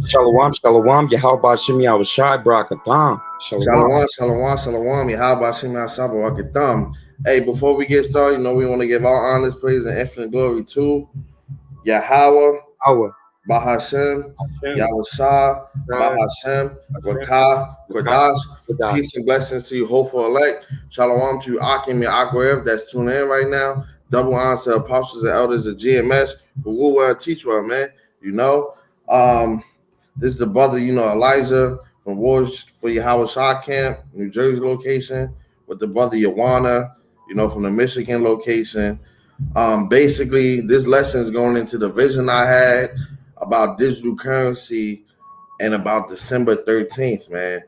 Shalom, shalom. Yahweh Shimi Awashai Barakatham. Shalom. Shalom, shalom, shalom. Yahweh Shem Yahshua Thumb. Hey, before we get started, we want to give all honors, praise, and infinite glory to Yahweh, Our Bahashem, Hashem, Yahweh Shah, God, Bahashem, Hashem, Rakah, Rakah, Kodash. Kodash. Peace and blessings to you, hopeful elect. Shalom to you, Akim and Akrev that's tuning in right now. Double honor to apostles and elders of GMS who will teach well, man. This is the brother, Elijah from Wars for Yahweh Shah Camp, New Jersey location, with the brother Yawana, from the Michigan location. Basically, this lesson is going into the vision I had about digital currency and about December 13th, man.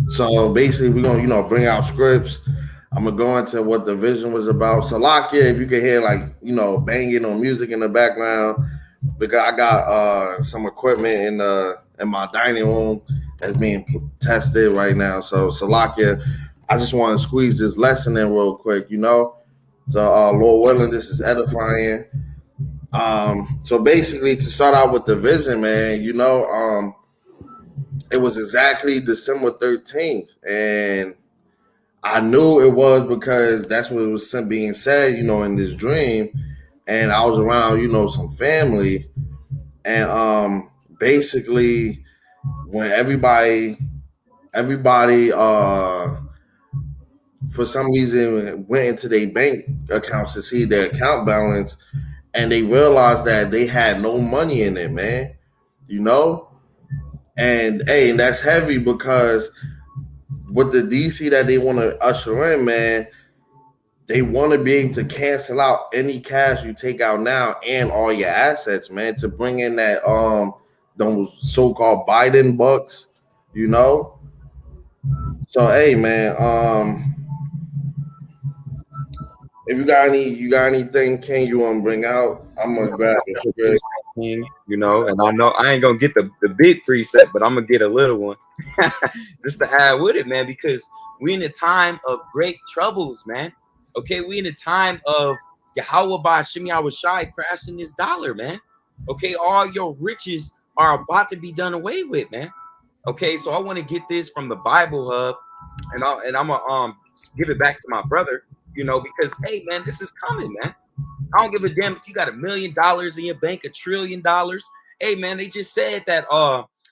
So basically, we're going to, bring out scripts. I'm going to go into what the vision was about. Salakia, if you can hear, banging on music in the background, because I got some equipment in my dining room that's being tested right now. So Salakia, I just want to squeeze this lesson in real quick, So Lord willing, this is edifying. So basically, to start out with the vision, man, it was exactly December 13th, and I knew it was because that's what was being said, in this dream. And I was around, some family, and basically when everybody for some reason went into their bank accounts to see their account balance, and they realized that they had no money in it, man. And hey, and that's heavy because with the DC that they want to usher in, man, they want to be able to cancel out any cash you take out now and all your assets, man, to bring in that those so-called Biden bucks, So hey, man, if you got anything, Ken, you want to bring out? I'm gonna grab it. And I know I ain't gonna get the big preset, but I'm gonna get a little one just to add with it, man, because we in a time of great troubles, man. Okay, we in a time of Yahweh Ba'Shem Yahushai crashing this dollar, man. Okay, all your riches are about to be done away with, man. Okay, so I want to get this from the Bible Hub, and I'm gonna give it back to my brother, because hey, man, this is coming, man. I don't give a damn if you got $1 million in your bank, $1 trillion. Hey, man, they just said that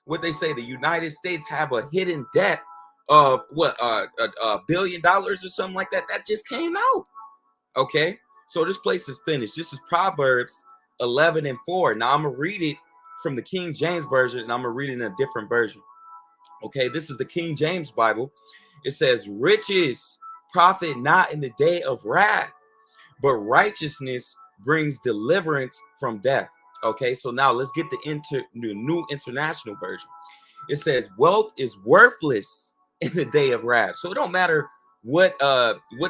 what they say, the United States have a hidden debt of what $1 billion or something like that. That just came out. Okay, so this place is finished. This is Proverbs 11:4. Now I'm gonna read it from the King James version, and I'm gonna read it in a different version. Okay, this is the King James Bible. It says, "Riches profit not in the day of wrath, but righteousness brings deliverance from death." Okay, so now let's get the New International Version. It says, "Wealth is worthless in the day of wrath." So it don't matter what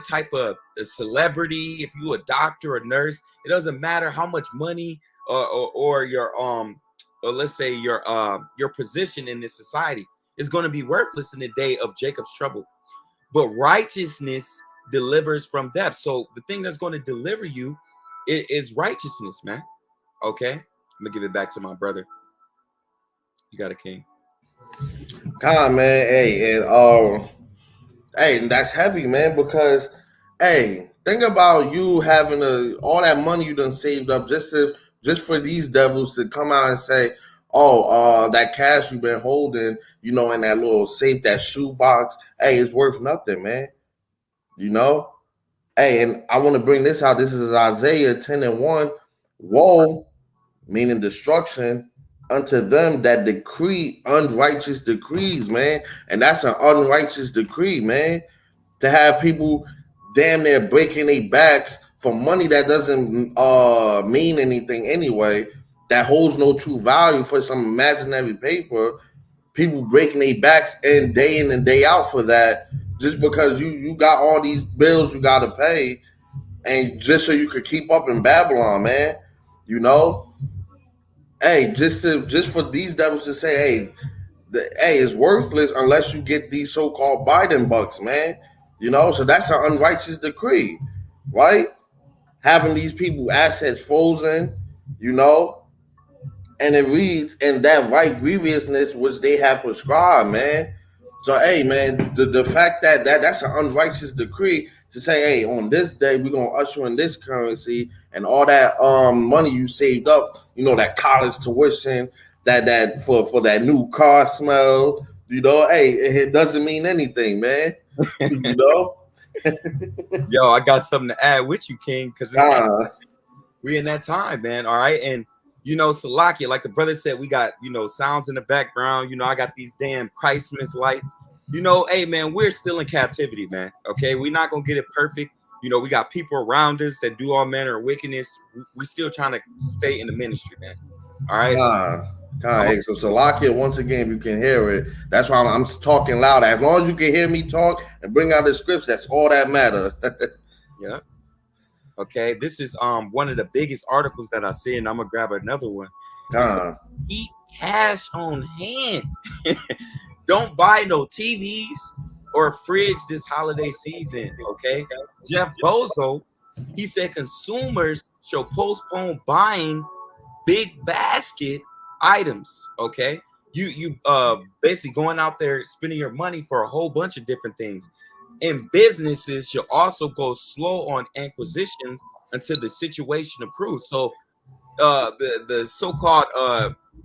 type of a celebrity, if you a doctor or nurse, it doesn't matter how much money or your or let's say your position in this society is going to be worthless in the day of Jacob's trouble. But righteousness delivers from death. So the thing that's going to deliver you is righteousness, man. Okay, I'm gonna give it back to my brother. You got a king. Come on, man. Hey, and that's heavy, man, because hey, think about you having all that money you done saved up just for these devils to come out and say, "Oh, that cash you've been holding, in that little safe, that shoebox, hey, it's worth nothing, man." Hey, and I want to bring this out. This is Isaiah 10:1. Woe, meaning destruction, unto them that decree unrighteous decrees, man. And that's an unrighteous decree, man. To have people damn near breaking their backs for money that doesn't mean anything anyway, that holds no true value for some imaginary paper. People breaking their backs in and day out for that, just because you got all these bills you got to pay, and just so you could keep up in Babylon, man. Hey, just for these devils to say, hey, it's worthless unless you get these so-called Biden bucks, man. So that's an unrighteous decree, right? having these people assets frozen, you know, and it reads, and that right grievousness which they have prescribed, man. So hey man, the fact that's an unrighteous decree to say, hey, on this day we're gonna usher in this currency and all that money you saved up, you know, that college tuition, that for that new car smell, you know, hey, it doesn't mean anything, man. You know? Yo, I got something to add with you, King, because we in that time, man. All right. And you know, Salakia, like the brother said, we got, you know, sounds in the background. You know, I got these damn Christmas lights. You know, hey man, we're still in captivity, man. Okay, we're not gonna get it perfect. You know, we got people around us that do all manner of wickedness. We still trying to stay in the ministry, man. All right. Hey, so Salakia, once again, you can hear it. That's why I'm talking loud. As long as you can hear me talk and bring out the scripts, that's all that matters. Yeah. Okay, this is one of the biggest articles that I see, and I'm gonna grab another one. Says, keep cash on hand. Don't buy no TVs or fridge this holiday season. Okay, Jeff Bezos, he said consumers should postpone buying big basket items. Okay, you basically going out there spending your money for a whole bunch of different things. And businesses should also go slow on acquisitions until the situation improves. So the so-called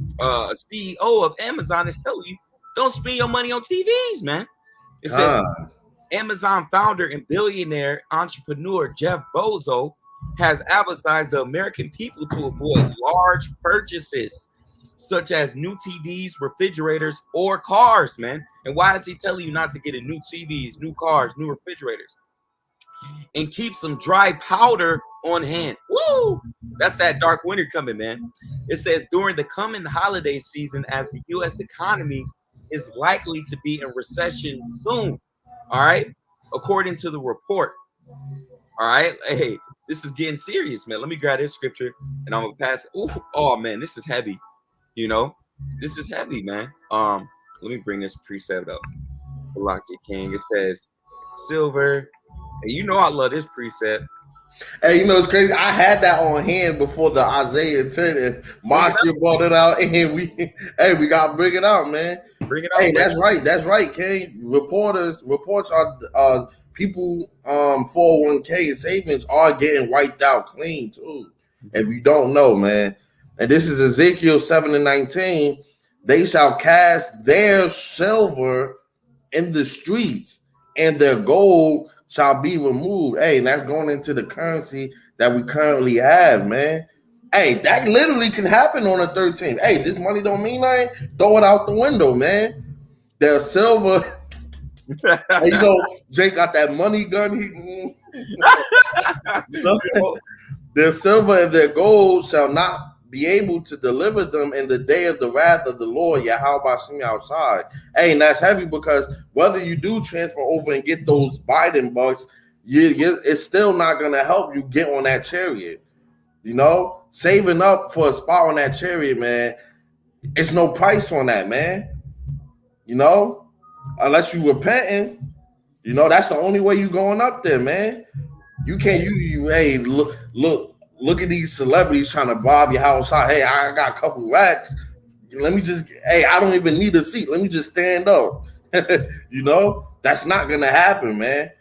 CEO of Amazon is telling you, don't spend your money on TVs, man. It says Amazon founder and billionaire entrepreneur Jeff Bezos has advised the American people to avoid large purchases such as new TVs, refrigerators, or cars, man. And why is he telling you not to get a new TVs, new cars, new refrigerators? And keep some dry powder on hand. Woo! That's that dark winter coming, man. It says during the coming holiday season, as the U.S. economy is likely to be in recession soon. All right, according to the report. All right, hey, this is getting serious, man. Let me grab this scripture and I'm gonna pass it. Ooh, oh man, this is heavy. You know, this is heavy, man. Let me bring this precept up. Lock it, King. It says silver. And you know I love this precept. Hey, you know it's crazy. I had that on hand before the Isaiah 10 and Maki brought it out, and we gotta bring it out, man. Bring it out. Hey, that's right, King. Reports are people 401k and savings are getting wiped out clean too. If you don't know, man. And this is Ezekiel 7:19. They shall cast their silver in the streets, and their gold shall be removed. Hey, and that's going into the currency that we currently have, man. Hey, that literally can happen on the 13th. Hey, this money don't mean nothing. Throw it out the window, man. Their silver. Hey, you know, Jake got that money gun. Their silver and their gold shall not be able to deliver them in the day of the wrath of the Lord, Yahweh Shem outside. Hey, and that's heavy because whether you do transfer over and get those Biden bucks, it's still not going to help you get on that chariot. You know, saving up for a spot on that chariot, man, it's no price on that, man. You know, unless you repenting, you know, that's the only way you going up there, man. You can't, hey, look at these celebrities trying to bob your house out. Hey, I got a couple racks. Let me just, hey, I don't even need a seat. Let me just stand up. You know, that's not going to happen, man.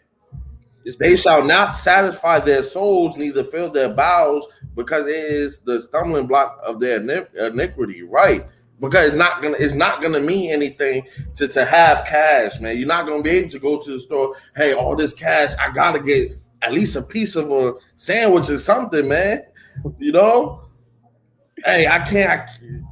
They shall not satisfy their souls, neither fill their bowels, because it is the stumbling block of their iniquity, right? Because it's not gonna mean anything to have cash, man. You're not gonna be able to go to the store. Hey, all this cash, I gotta get at least a piece of a sandwich or something, man. You know, hey, I can't.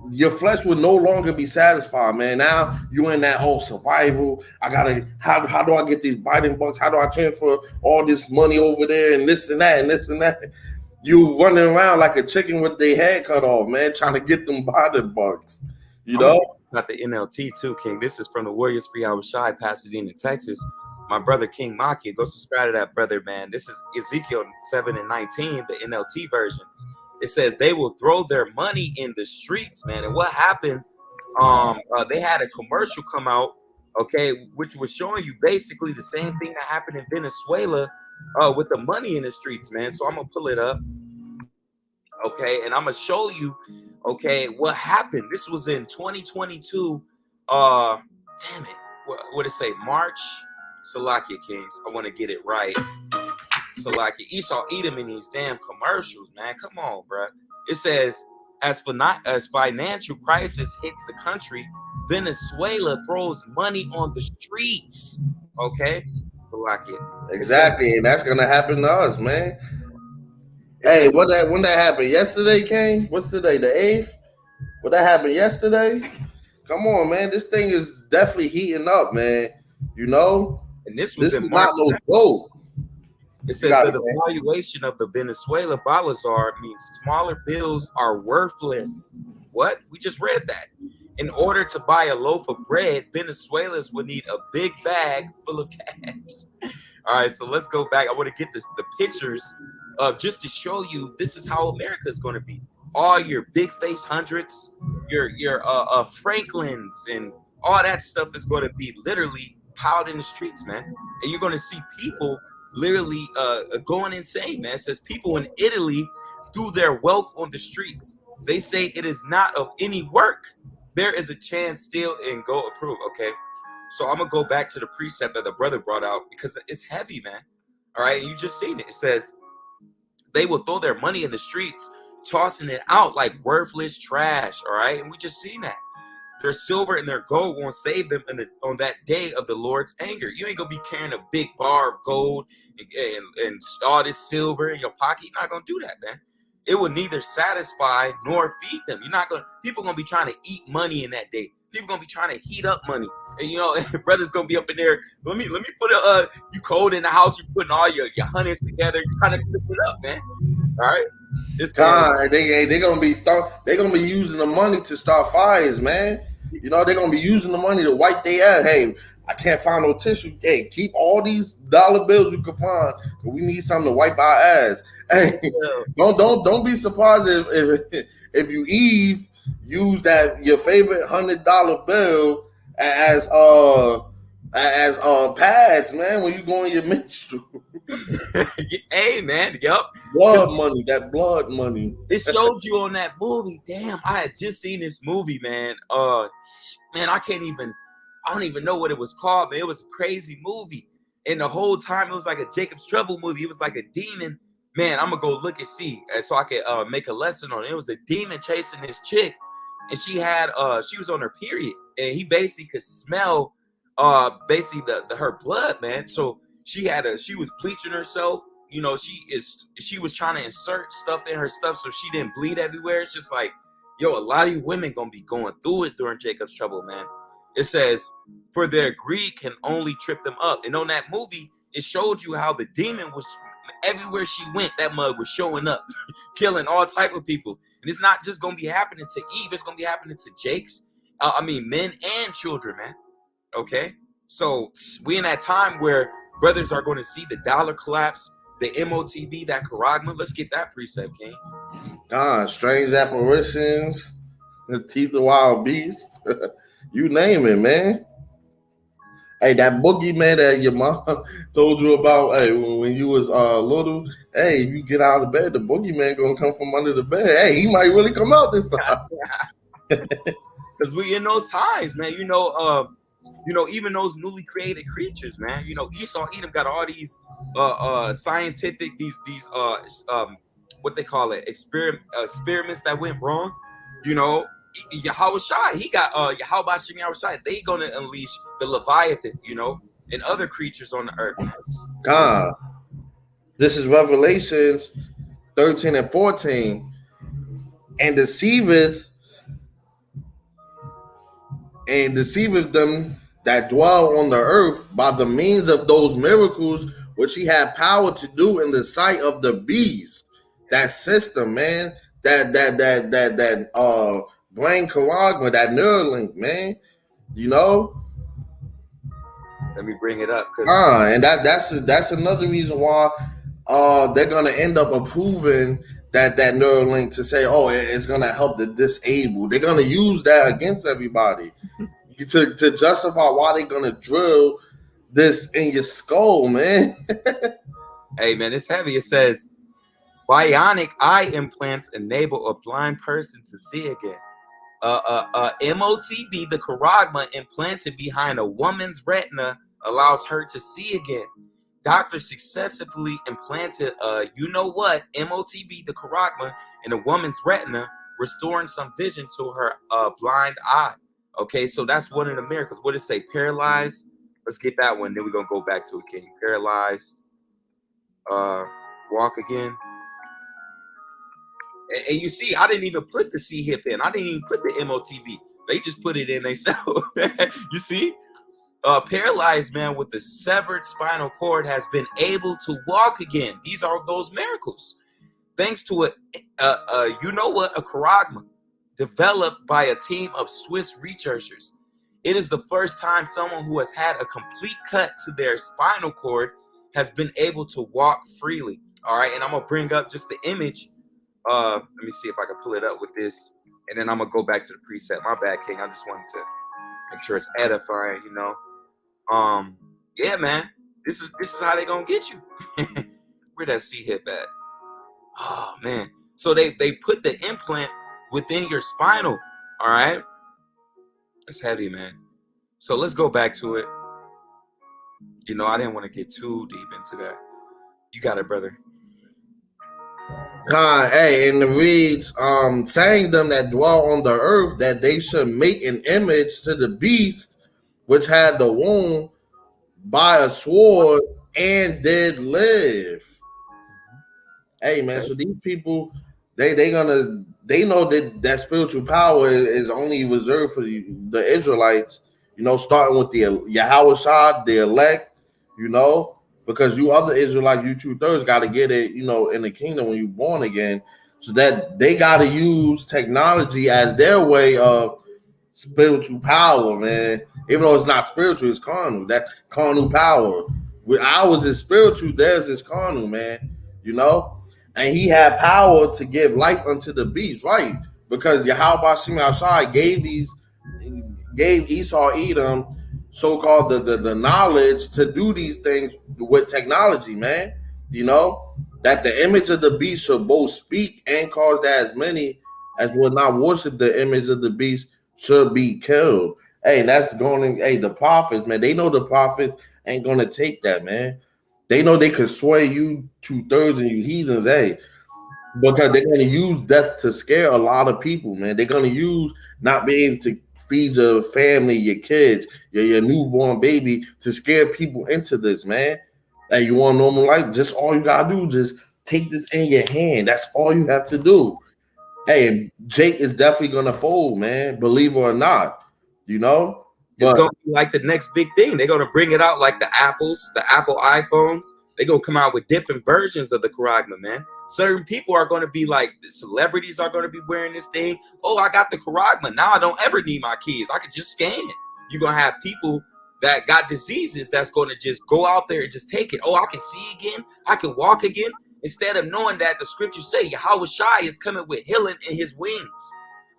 Your flesh will no longer be satisfied, man. Now you in that whole survival. I gotta. How do I get these Biden bucks? How do I transfer all this money over there and this and that and this and that? You running around like a chicken with their head cut off, man, trying to get them Biden bucks. You know, got the NLT too, King. This is from the Warriors Free Hour Shy, Pasadena, Texas. My brother King Maki, go subscribe to that brother, man. This is Ezekiel 7:19, the NLT version. It says they will throw their money in the streets, man. And what happened? They had a commercial come out, okay, which was showing you basically the same thing that happened in Venezuela with the money in the streets, man. So I'm gonna pull it up, okay, and I'm gonna show you, okay, what happened. This was in 2022. Damn it, what did it say? March. Salakia Kings. I want to get it right. Salakia Esau Edom in these damn commercials, man. Come on, bro. It says, as financial crisis hits the country, Venezuela throws money on the streets. Okay, Salakia. Exactly, and that's gonna happen to us, man. Hey, when that happened yesterday, Kane? What's today? The 8th? What that happened yesterday? Come on, man. This thing is definitely heating up, man. You know? And this is not no joke. It says that the devaluation of the Venezuela Bolivar means smaller bills are worthless. What? We just read that. In order to buy a loaf of bread, Venezuelans would need a big bag full of cash. All right, so let's go back. I want to get the pictures just to show you this is how America is going to be. All your big face hundreds, your Franklins, and all that stuff is going to be literally piled in the streets, man. And you're going to see people literally going insane, man. It says people in Italy do their wealth on the streets. They say it is not of any work. There is a chance still and go approve, okay? So I'm going to go back to the precept that the brother brought out because it's heavy, man. All right, and you just seen it. It says they will throw their money in the streets, tossing it out like worthless trash, all right? And we just seen that. Their silver and their gold won't save them on that day of the Lord's anger. You ain't going to be carrying a big bar of gold and all this silver in your pocket. You're not going to do that, man. It will neither satisfy nor feed them. People are going to be trying to eat money in that day. People going to be trying to heat up money. And, you know, brother's going to be up in there. Let me put you cold in the house. You're putting all your hundreds together. You're trying to flip it up, man. All right. They're gonna be using the money to start fires, man. You know, they're gonna be using the money to wipe their ass. Hey, I can't find no tissue. Hey, keep all these dollar bills you can find. We need something to wipe our ass. Hey, don't be surprised if you use that your favorite $100 bill as pads, man, when you go on your menstrual. Hey, man, yup. That blood money. It showed you on that movie. Damn, I had just seen this movie, man. Man, I don't even know what it was called, man. It was a crazy movie. And the whole time, it was like a Jacob's Trouble movie. It was like a demon. Man, I'm going to go look and see so I could make a lesson on it. It was a demon chasing this chick. And she was on her period. And he basically could smell her blood, man. So she was bleaching herself. You know, she was trying to insert stuff in her stuff so she didn't bleed everywhere. It's just like, yo, a lot of you women gonna be going through it during Jacob's Trouble, man. It says, for their greed can only trip them up. And on that movie, it showed you how the demon was everywhere she went. That mug was showing up, killing all type of people. And it's not just gonna be happening to Eve. It's gonna be happening to Jake's. Men and children, man. Okay, so we in that time where brothers are going to see the dollar collapse, the MOTB, that charagma. Let's get that precept, King. Strange apparitions, the teeth of wild beasts. You name it, man. Hey, that boogeyman that your mom told you about, hey, when you was little, hey, you get out of bed, the boogeyman gonna come from under the bed. Hey, he might really come out this time. Because we in those times, man. You know, even those newly created creatures, man. You know, Esau Edom got all these scientific, these what they call it, experiments that went wrong. You know, Yahweh Shai, he got Yahweh Shem Yahweh Shai. They gonna unleash the Leviathan, you know, and other creatures on the earth. God, this is Revelations 13 and 14, and deceiveth them that dwell on the earth by the means of those miracles which he had power to do in the sight of the beast. That system, man, that brain charagma, that Neuralink, man. You know. Let me bring it up. And that's another reason why they're gonna end up approving that Neuralink to say, oh, it's gonna help the disabled. They're gonna use that against everybody to justify why they're gonna drill this in your skull, man. Hey, man, it's heavy. It says bionic eye implants enable a blind person to see again. MOTB, the charagma implanted behind a woman's retina, allows her to see again. Doctors successfully implanted MOTB, the charagma, in a woman's retina, restoring some vision to her blind eye. Okay, so that's one of the miracles. What did it say? Paralyzed. Let's get that one. Then we're gonna go back to it, King. Paralyzed. Walk again. And you see, I didn't even put the C hip in. I didn't even put the MOTB. They just put it in themselves. You see? Paralyzed man with the severed spinal cord has been able to walk again. These are those miracles. Thanks to a charagma developed by a team of Swiss researchers. It is the first time someone who has had a complete cut to their spinal cord has been able to walk freely. All right, and I'm gonna bring up just the image. Let me see if I can pull it up with this, and then I'm gonna go back to the preset. My bad, King. I just wanted to make sure it's edifying, you know. Yeah, man. This is how they gonna get you. Where that C hip at? Oh man. So they put the implant within your spinal. All right. It's heavy, man. So let's go back to it. You know, I didn't want to get too deep into that. You got it, brother. Hey, and it reads, saying them that dwell on the earth that they should make an image to the beast which had the wound by a sword and did live. Hey man, so these people, they know that spiritual power is only reserved for the Israelites, you know, starting with the Yahushua, the elect, you know, because you other Israelites, you 2/3 got to get it, you know, in the kingdom when you're born again. So that they got to use technology as their way of spiritual power, man. Even though it's not spiritual, it's carnal. That carnal power. With ours is spiritual, theirs is carnal, man. You know? And he had power to give life unto the beast, right? Because Yahweh Shimei gave Esau Edom so-called the knowledge to do these things with technology, man. You know? That the image of the beast should both speak and cause that as many as will not worship the image of the beast should be killed. Hey, that's going. Hey, the prophets, man, they know the prophets ain't gonna take that, man. They know they could sway you 2/3 and you heathens, hey, because they're gonna use death to scare a lot of people, man. They're gonna use not being able to feed your family, your kids, your newborn baby to scare people into this, man. Hey, you want normal life? Just all you gotta do, just take this in your hand. That's all you have to do. Hey, Jake is definitely gonna fold, man. Believe it or not, you know. It's gonna be like the next big thing. They're gonna bring it out like the Apple iPhones. They're gonna come out with different versions of the charagma, man. Certain people are gonna be like, the celebrities are gonna be wearing this thing. Oh, I got the charagma. Now I don't ever need my keys. I can just scan it. You're gonna have people that got diseases that's gonna just go out there and just take it. Oh, I can see again. I can walk again. Instead of knowing that the scriptures say Yahushua is coming with healing in his wings.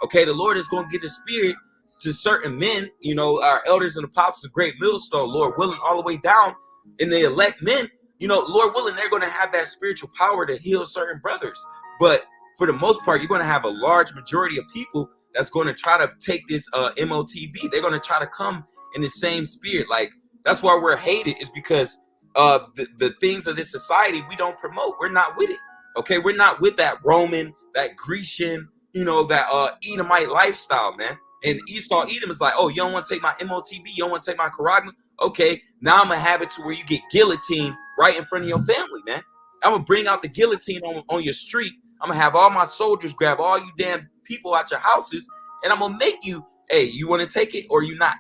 Okay, the Lord is going to get the spirit to certain men, you know, our elders and apostles of great millstone, Lord willing, all the way down in the elect men, you know, Lord willing, they're going to have that spiritual power to heal certain brothers. But for the most part, you're going to have a large majority of people that's going to try to take this MOTB. They're going to try to come in the same spirit. Like, that's why we're hated, is because the things of this society we don't promote. We're not with it. Okay, we're not with that Roman, that Grecian, you know, that Edomite lifestyle, man. And Esau Edom is like, oh, you don't want to take my MOTB, you don't want to take my charagma. Okay, now I'm gonna have it to where you get guillotined right in front of your family, man. I'm gonna bring out the guillotine on your street. I'm gonna have all my soldiers grab all you damn people out your houses, and I'm gonna make you, hey, you want to take it or you not?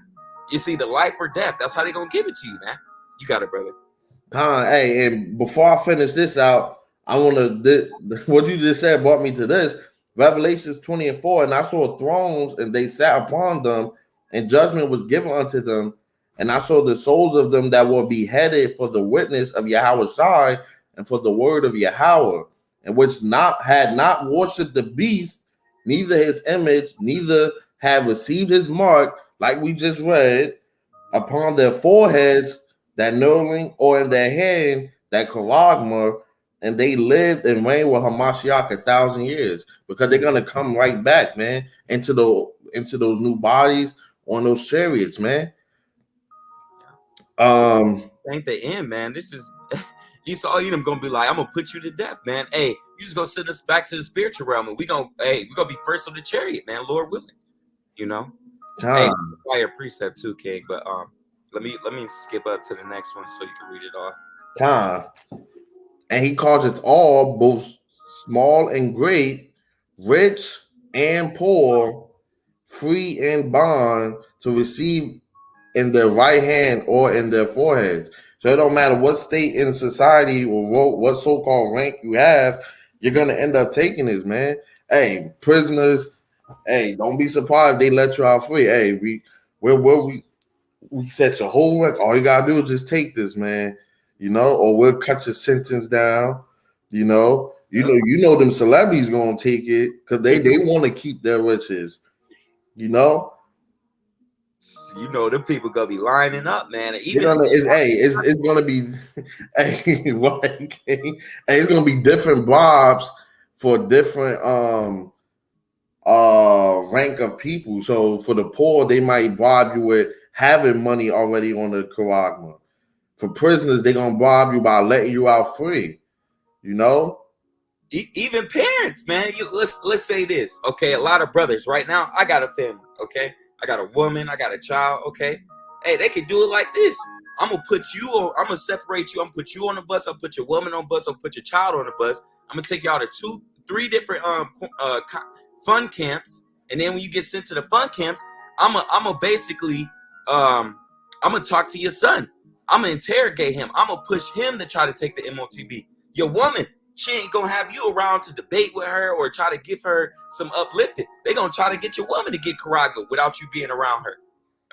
You see, the life or death. That's how they're gonna give it to you, man. You got it, brother. Hey, and before I finish this out, I want to, what you just said brought me to this. Revelations 20:4, and I saw thrones, and they sat upon them, and judgment was given unto them. And I saw the souls of them that were beheaded for the witness of Yahushua and for the word of Yahweh, and which had not worshipped the beast, neither his image, neither had received his mark, like we just read, upon their foreheads, that knowing, or in their hand that Karagma, and they lived and reigned with Hamashiach 1,000 years because they're gonna come right back, man, into those new bodies on those chariots, man. Ain't the end, man. This is Esau Edom gonna be like, I'm gonna put you to death, man. Hey, you just gonna send us back to the spiritual realm, and we gonna be first on the chariot, man, Lord willing. You know? Hey, fire precept too, King. But let me skip up to the next one so you can read it all. And he calls it all, both small and great, rich and poor, free and bond, to receive in their right hand or in their foreheads. So it don't matter what state in society or what so-called rank you have, you're gonna end up taking this, man. Hey, prisoners, hey, don't be surprised they let you out free. Hey, we set your whole rank. All you gotta do is just take this, man. You know, or we'll cut your sentence down. You know them celebrities gonna take it because they want to keep their riches. You know. You know, them people gonna be lining up, man. It's gonna be, hey, what? Hey, it's gonna be different bribes for different rank of people. So for the poor, they might bribe you with having money already on the Karagma. For prisoners, they're gonna bribe you by letting you out free. You know. Even parents, man. Let's say this, okay? A lot of brothers right now. I got a family, okay? I got a woman, I got a child, okay? Hey, they can do it like this. I'm gonna put you on, I'm gonna separate you, I'm gonna put you on the bus, I'll put your woman on the bus, I'll put your child on the bus. I'm gonna take y'all to 2-3 different fun camps, and then when you get sent to the fun camps, I'm gonna basically I'm gonna talk to your son. I'm gonna interrogate him. I'm gonna push him to try to take the MOTB. Your woman, she ain't gonna have you around to debate with her or try to give her some uplifted. They're gonna try to get your woman to get Karaga without you being around her.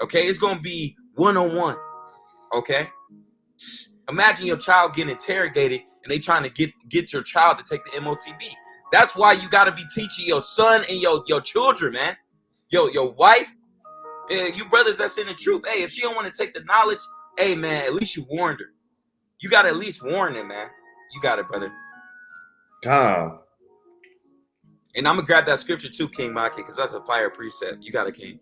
Okay, it's gonna be one-on-one. Okay, imagine your child getting interrogated and they trying to get your child to take the MOTB. That's why you gotta be teaching your son and your children, man. Your wife, you brothers that's in the truth. Hey, if she don't want to take the knowledge, hey man, at least you warned her. You gotta at least warn them, man. You got it, brother. God. And I'm gonna grab that scripture too, King Maki, because that's a fire precept. You got it, King.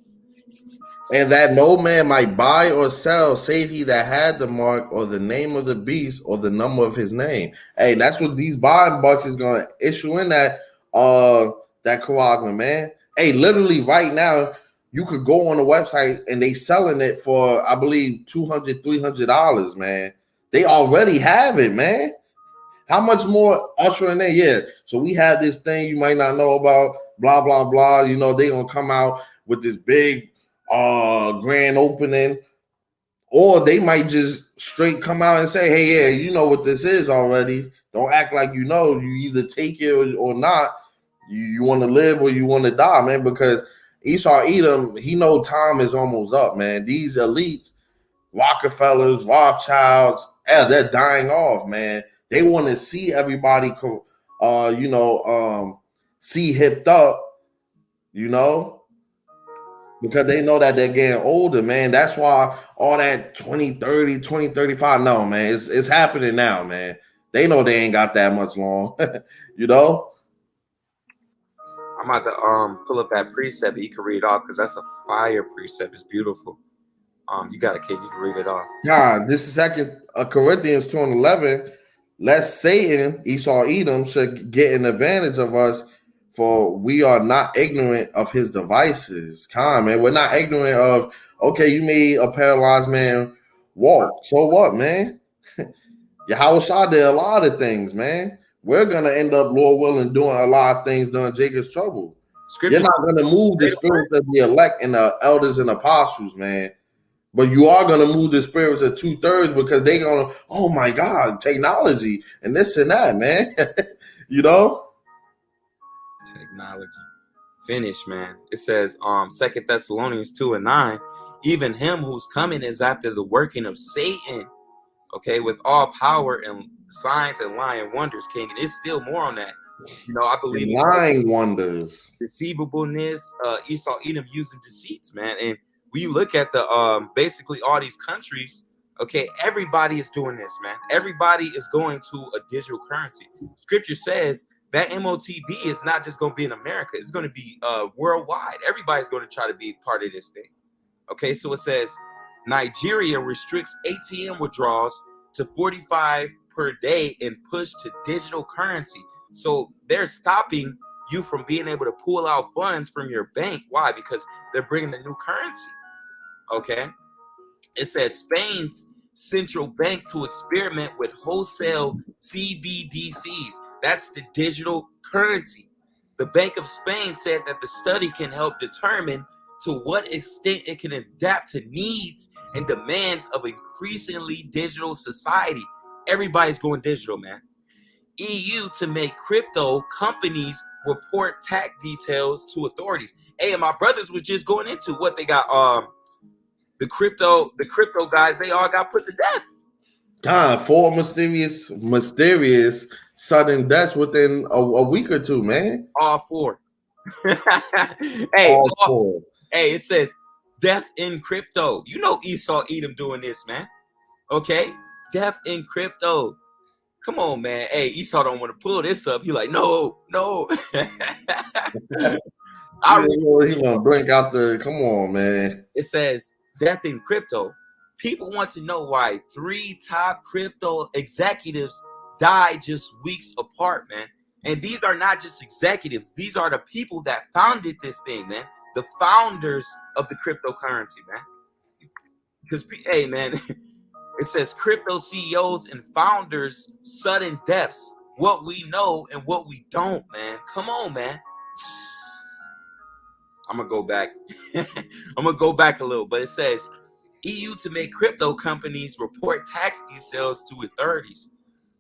And that no man might buy or sell, save he that had the mark or the name of the beast or the number of his name. Hey, that's what these buying bucks is gonna issue in that Karagma, man. Hey, literally right now, you could go on the website and they selling it for, I believe, $200-$300, man. They already have it, man. How much more usher in there? Yeah. So we have this thing you might not know about, blah, blah, blah. You know, they gonna come out with this big grand opening, or they might just straight come out and say, hey, yeah, you know what this is already. Don't act like you know. You either take it or not. You want to live or you want to die, man, because Esau Edom, he know time is almost up, man. These elites, Rockefellers, Rothschilds, they're dying off, man. They want to see everybody, see hipped up, you know, because they know that they're getting older, man. That's why all that 2030, 2035, no, man, it's happening now, man. They know they ain't got that much long, you know. I'm about to pull up that precept, but you can read it off because that's a fire precept. It's beautiful. You got it, kid. You can read it off. God, this is 2 Corinthians 2:11. Lest Satan, Esau Edom, should get an advantage of us, for we are not ignorant of his devices. Come, man, we're not ignorant of, okay, you made a paralyzed man walk. So what, man? Yahweh did a lot of things, man. We're going to end up, Lord willing, doing a lot of things during Jacob's trouble. You're not going to move the spirits of the elect and the elders and apostles, man. But you are going to move the spirits of 2/3 because they're going to, oh my God, technology and this and that, man. You know? Technology. Finish, man. It says 2 Thessalonians 2:9, even him whose coming is after the working of Satan, okay, with all power and signs and lying wonders, King. And it's still more on that. You know, I believe lying wonders, deceivableness, Esau Edom using deceits, man. And we look at the basically all these countries, Okay, everybody is doing this, man. Everybody is going to a digital currency. Scripture says that MOTB is not just going to be in America. It's going to be worldwide. Everybody's going to try to be part of this thing. Okay, so it says Nigeria restricts ATM withdrawals to 45 per day and push to digital currency. So they're stopping you from being able to pull out funds from your bank. Why? Because they're bringing the new currency. Okay. It says Spain's central bank to experiment with wholesale CBDCs. That's the digital currency. The Bank of Spain said that the study can help determine to what extent it can adapt to needs and demands of increasingly digital society. Everybody's going digital, man. EU to make crypto companies report tax details to authorities. Hey, and my brothers was just going into what they got. The crypto guys, they all got put to death. God, 4 mysterious sudden deaths within a week or two, man. All 4. Hey, all 4. Hey, it says death in crypto. You know Esau Edom doing this, man. Okay, death in crypto. Come on, man. Hey, Esau don't want to pull this up. He like, no. He want to blink out the. Come on, man. It says death in crypto. People want to know why 3 top crypto executives died just weeks apart, man. And these are not just executives. These are the people that founded this thing, man. The founders of the cryptocurrency, man. Because, hey, man, it says crypto CEOs and founders, sudden deaths. What we know and what we don't, man. Come on, man. I'm going to go back. I'm going to go back a little. But it says EU to make crypto companies report tax details to authorities.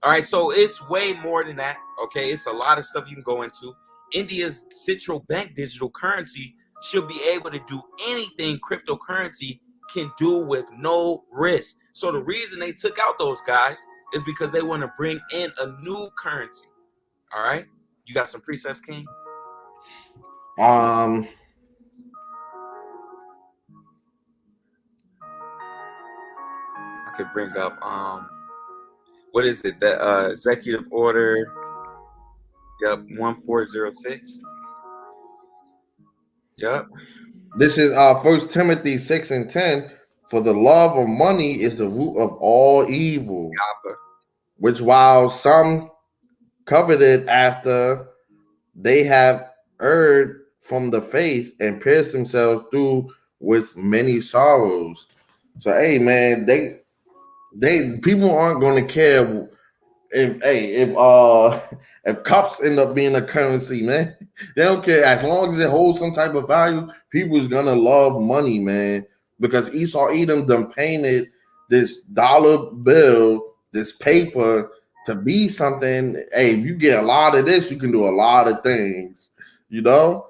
All right, so it's way more than that. Okay, it's a lot of stuff you can go into. India's central bank digital currency should be able to do anything cryptocurrency can do with no risk. So the reason they took out those guys is because they want to bring in a new currency. All right, you got some precepts, King? I could bring up what is it? The executive order. Yep, 1406. Yep. This is 1 Timothy 6:10. For the love of money is the root of all evil, which while some coveted after, they have erred from the faith and pierced themselves through with many sorrows. So, hey, man, they people aren't going to care if cups end up being a currency, man. They don't care. As long as it holds some type of value, people is gonna love money, man. Because Esau Edom done painted this dollar bill, this paper, to be something. Hey, if you get a lot of this, you can do a lot of things. You know,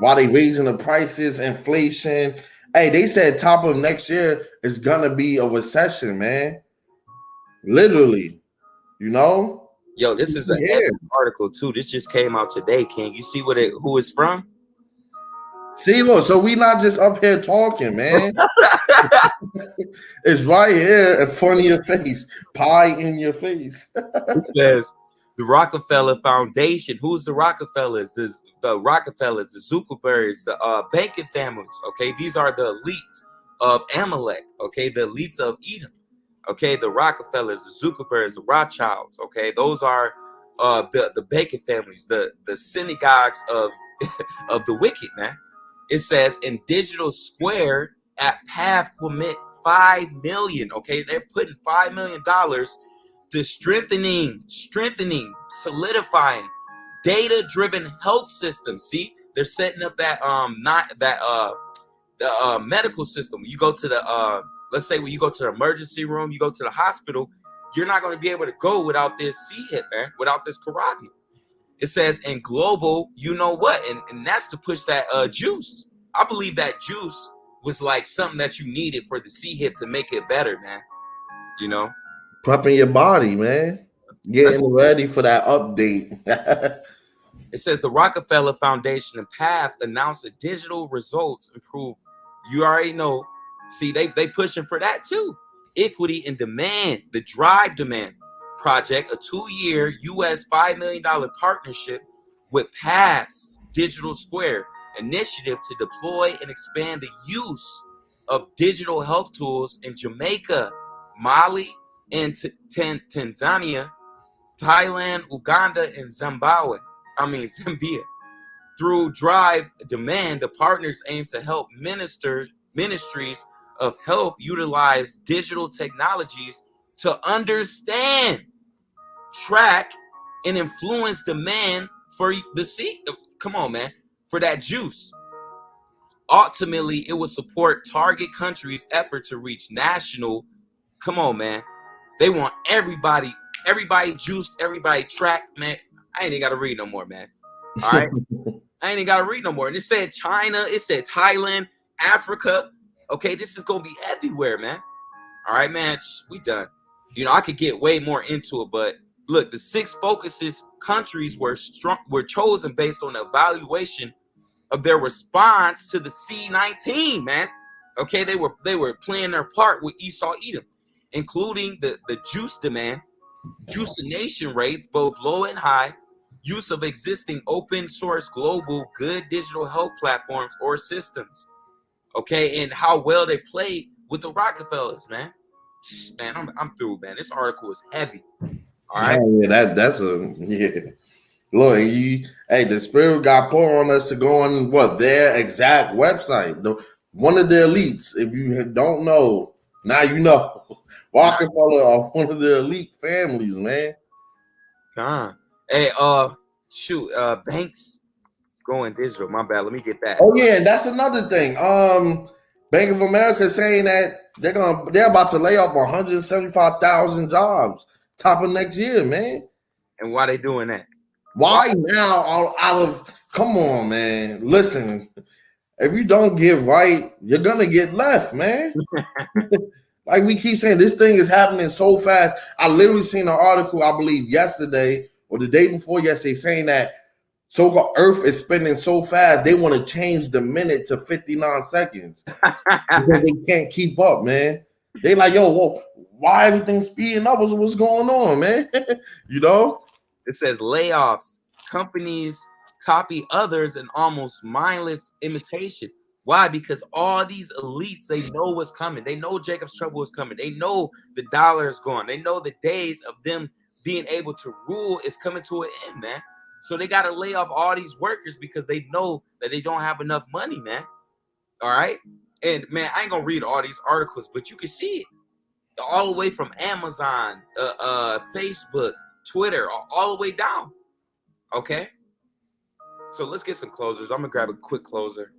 while they raising the prices, inflation. Hey, they said top of next year is gonna be a recession, man. Literally, you know. Yo, this is an article too. This just came out today, King. You see who it's from? See, look, so we not just up here talking, man. It's right here in front of your face, pie in your face. It says the Rockefeller Foundation. Who's the Rockefellers? The Rockefellers, the Zuckerbergs, the banking families. Okay, these are the elites of Amalek. Okay, the elites of Edom. Okay, the Rockefellers, the Zuckerbergs, the Rothschilds. Okay, those are the banking families, the synagogues of of the wicked, man. It says in Digital Square at Path commit $5 million. Okay, they're putting $5 million to strengthening, solidifying data-driven health systems. See, they're setting up that medical system. You go to the let's say when you go to the emergency room, you go to the hospital, you're not going to be able to go without this C-hit, man, without this carotid. It says in global, you know what? And that's to push that juice. I believe that juice was like something that you needed for the C-hip to make it better, man. You know? Prepping your body, man. Getting ready for that update. It says the Rockefeller Foundation and Path announced that digital results improve. You already know. See, they pushing for that too. Equity and Demand, the Drive Demand Project, a 2-year US $5 million partnership with Paths Digital Square initiative to deploy and expand the use of digital health tools in Jamaica, Mali, and Tanzania, Thailand, Uganda, and Zambia. Through Drive Demand, the partners aim to help ministries of health utilize digital technologies to understand, track, and influence demand for the seed. Come on, man, for that juice. Ultimately, it will support target countries' effort to reach national. Come on, man. They want everybody juiced, everybody tracked, man. I ain't even got to read no more, man. All right. I ain't even got to read no more. And it said China, it said Thailand, Africa. Okay, this is going to be everywhere, man. All right, man, we done. I could get way more into it, but look, the 6 focuses countries were chosen based on the evaluation of their response to the C-19, man. Okay, they were playing their part with Esau Edom, including the juice demand, juicination rates, both low and high, use of existing open source global good digital health platforms or systems. Okay, and how well they play with the Rockefellers, man. Man, I'm through, man. This article is heavy. All right. Yeah, that's Look, the Spirit got put on us to go on their exact website. One of the elites. If you don't know, now you know. Rockefeller are one of the elite families, man. Hey, banks going digital. My bad. Let me get that. Oh yeah, and that's another thing. Bank of America saying that they're about to lay off 175,000 jobs top of next year, man. And why they doing that? Why now? Come on, man. Listen, if you don't get right, you're gonna get left, man. Like we keep saying, this thing is happening so fast. I literally seen an article, I believe, yesterday or the day before yesterday, saying that so-called Earth is spinning so fast, they want to change the minute to 59 seconds because they can't keep up, man. They like, yo, why everything speeding up? What's going on, man? It says layoffs. Companies copy others in almost mindless imitation. Why? Because all these elites, they know what's coming. They know Jacob's trouble is coming. They know the dollar is gone. They know the days of them being able to rule is coming to an end, man. So they got to lay off all these workers because they know that they don't have enough money, man. All right? And, man, I ain't going to read all these articles, but you can see it. All the way from Amazon, Facebook, Twitter, all the way down. Okay? So let's get some closers. I'm going to grab a quick closer.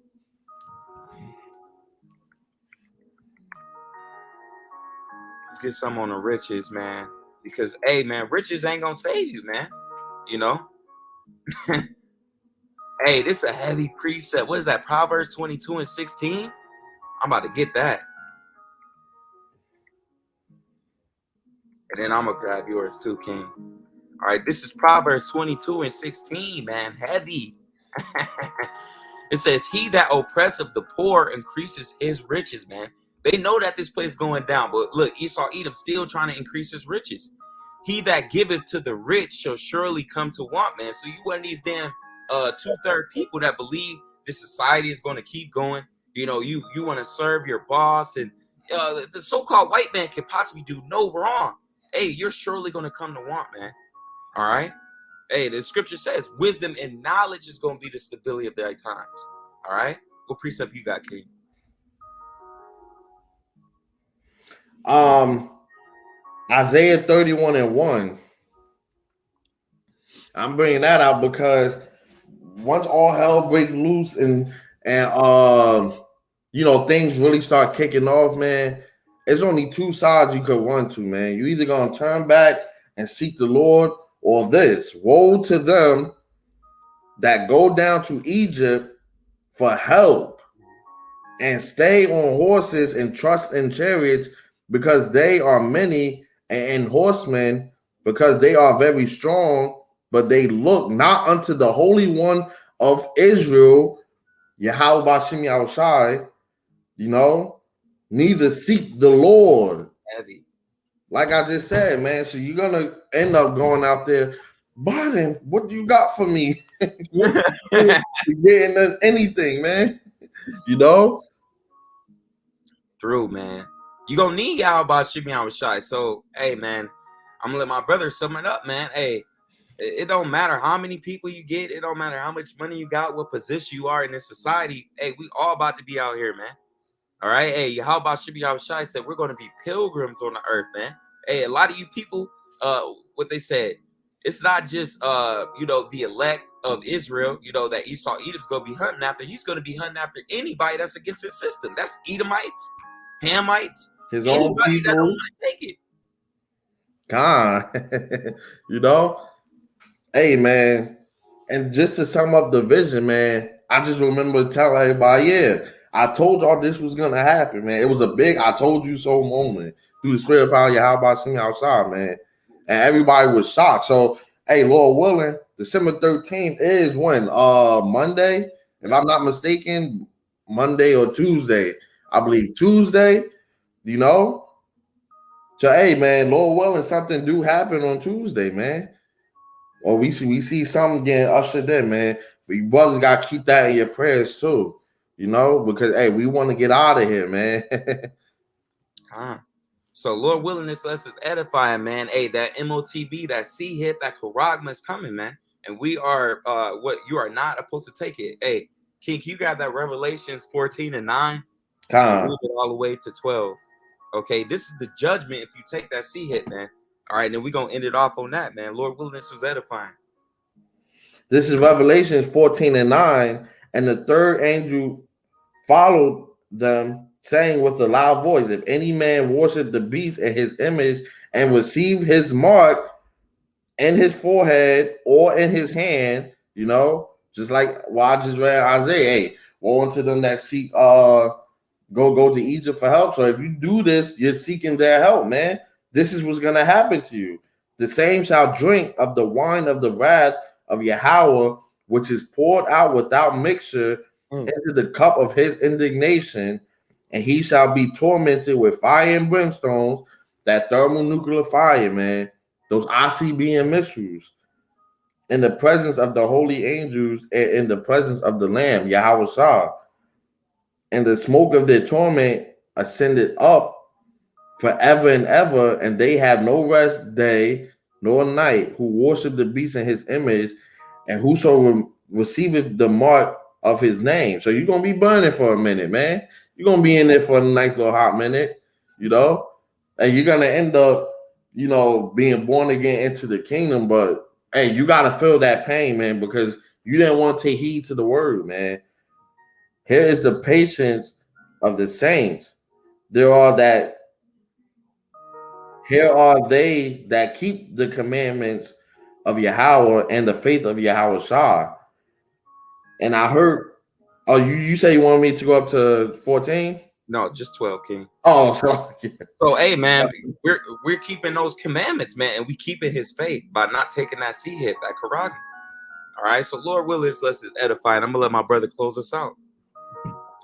Let's get some on the riches, man. Because, hey, man, riches ain't going to save you, man. Hey, this is a heavy precept. What is that? Proverbs 22:16? I'm about to get that. And then I'm going to grab yours too, King. All right, this is Proverbs 22:16, man. Heavy. It says, he that oppresseth the poor increases his riches, man. They know that this place is going down. But look, Esau Edom still trying to increase his riches. He that giveth to the rich shall surely come to want, man. So you one of these damn 2/3 people that believe this society is going to keep going. You want to serve your boss, and the so-called white man can possibly do no wrong. Hey, you're surely going to come to want, man. All right. Hey, the scripture says wisdom and knowledge is going to be the stability of their times. All right. What precept you got, King? Isaiah 31:1. I'm bringing that out because once all hell breaks loose and things really start kicking off, man, there's only two sides you could run to, man. You either gonna turn back and seek the Lord, or this. Woe to them that go down to Egypt for help and stay on horses and trust in chariots, because they are many, and horsemen because they are very strong, but they look not unto the Holy One of Israel, Yahweh Bashim Yahushai, neither seek the Lord. Heavy. Like I just said, man. So you're gonna end up going out there, Biden. What do you got for me? What you getting anything, man? You know. Through, man. You gonna need y'all about Shibian Rashai. So, hey, man, I'm gonna let my brother sum it up, man. Hey, it don't matter how many people you get. It don't matter how much money you got, what position you are in this society. Hey, we all about to be out here, man. All right. Hey, how about Shibian Rashai said we're gonna be pilgrims on the earth, man. Hey, a lot of you people, what they said, it's not just the elect of Israel, that Esau Edom's gonna be hunting after. He's gonna be hunting after anybody that's against his system. That's Edomites, Hamites, His anybody own people. that don't want to take it. God, Hey, man. And just to sum up the vision, man, I just remember telling everybody, yeah, I told y'all this was gonna happen, man. It was a big I told you so moment through the spirit of power. Yeah, how about seeing outside, man? And everybody was shocked. So, hey, Lord willing, December 13th is when? Monday, if I'm not mistaken, Monday or Tuesday. I believe Tuesday, So, hey, man, Lord willing, something do happen on Tuesday, man. Or we see something getting ushered in, man. But you brothers got to keep that in your prayers too, because hey, we want to get out of here, man. So Lord willing, this lesson is edifying, man. Hey, that MOTB, that C hit, that Karagma is coming, man. And we are what you are not supposed to take it. Hey, King, you got that Revelations 14 and 9. Read it all the way to 12. Okay, this is the judgment if you take that C hit, man. All right, then we're going to end it off on that, man. Lord willing, this was edifying. This is Revelations 14 and 9. And the third angel followed them, saying with a loud voice, if any man worship the beast and his image and receive his mark in his forehead or in his hand, just like what I just read Isaiah, hey, woe unto them that seek go to Egypt for help. So if you do this, you're seeking their help, man. This is what's gonna happen to you. The same shall drink of the wine of the wrath of Yahweh, which is poured out without mixture into the cup of his indignation, and he shall be tormented with fire and brimstones, that thermonuclear fire, man, those ICBM missiles, in the presence of the holy angels and in the presence of the Lamb, Yahweh Shah. And the smoke of their torment ascended up forever and ever, and they have no rest day nor night, who worship the beast in his image, and whoso receiveth the mark of his name. So you're gonna be burning for a minute, man. You're gonna be in there for a nice little hot minute, and you're gonna end up, being born again into the kingdom. But hey, you gotta feel that pain, man, because you didn't want to take heed to the word, man. Here is the patience of the saints. Here are they that keep the commandments of Yahweh and the faith of Yahweh Shah. And I heard, you say you want me to go up to 14? No, just 12, King. Oh, sorry. So, hey, man, we're keeping those commandments, man, and we keeping his faith by not taking that C hit, that Karag. All right, so Lord willing, let's edify. I'm gonna let my brother close us out.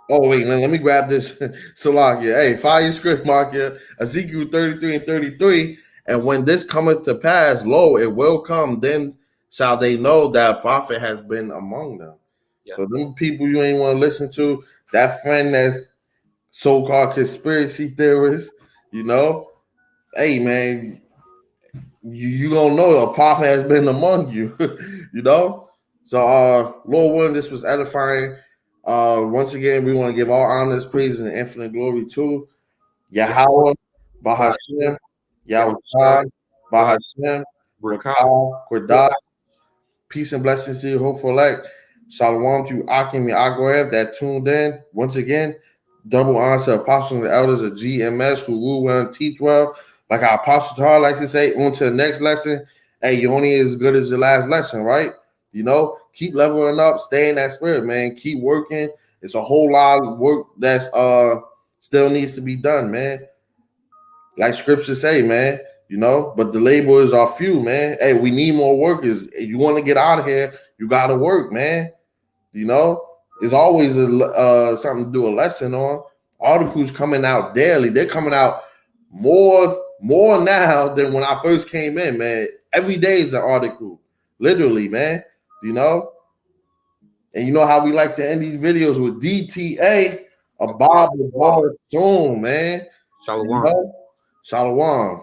Oh, wait, let me grab this Salakia. Hey, fire script mark here. Ezekiel 33 and 33. And when this cometh to pass, lo, it will come, then shall they know that a prophet has been among them. Yeah. So them people you ain't want to listen to, that friend that's so-called conspiracy theorist, hey, man, you gonna know a prophet has been among you, So, Lord willing, this was edifying. Once again, we want to give all honors, praise, and infinite glory to Yahweh, Bahashem, Yahweh, Bahashem, Quadah. Peace and blessings to you, hopeful elect. Shalom to Akim Yagorev that tuned in. Once again, double honor to apostles and the elders of GMS who rule well and teach well. Like our apostle Tar likes to say, on to the next lesson. Hey, you're only as good as your last lesson, right? Keep leveling up, stay in that spirit, man. Keep working. It's a whole lot of work that's still needs to be done, man. Like scripture say, man, but the laborers are few, man. Hey, we need more workers. If you want to get out of here, you got to work, man. There's always something to do a lesson on. Articles coming out daily. They're coming out more now than when I first came in, man. Every day is an article, literally, man. You know, and you know how we like to end these videos with DTA, a Bob will ball soon, man. Shalom. You know? Shalom.